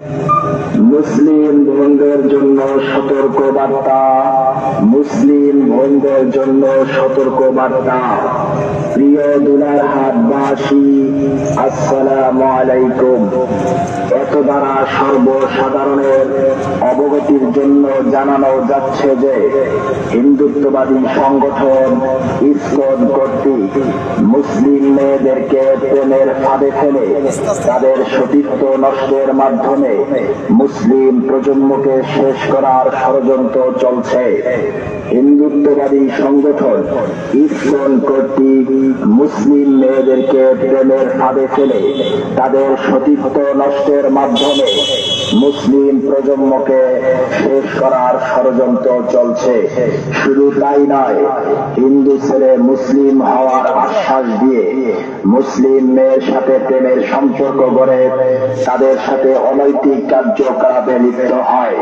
মুসলিম বোনদের জন্য সতর্ক বার্তা। মুসলিম বোনদের জন্য সতর্ক বার্তা। প্রিয় দুলারহাটবাসী, আসসালামু আলাইকুম। এত দ্বারা সর্বসাধারণের অবগতির জন্য জানানো যাচ্ছে যে হিন্দুত্ববাদী সংগঠন ইসকন কর্তৃক মুসলিম মেয়েদেরকে প্রেমের ফাঁদে ফেলে তাদের সতীত্ব নষ্টের মাধ্যমে মুসলিম প্রজন্মকে শেষ করার ষড়যন্ত্র চলছে। হিন্দুত্ববাদী সংগঠন ইসকন কর্তৃক মুসলিম মেয়েদেরকে প্রেমের ফাঁদে ফেলে তাদের সতীত্ব নষ্টের মাধ্যমে মুসলিম প্রজন্মকে শেষ করার ষড়যন্ত্র চলছে। শুধু তাই নয়, হিন্দু ছেলে মুসলিম হওয়ার আশ্বাস দিয়ে মুসলিম মেয়ের সাথে প্রেমের সম্পর্ক গড়ে তাদের সাথে অনৈতিক কার্যকলাপে লিপ্ত হয়।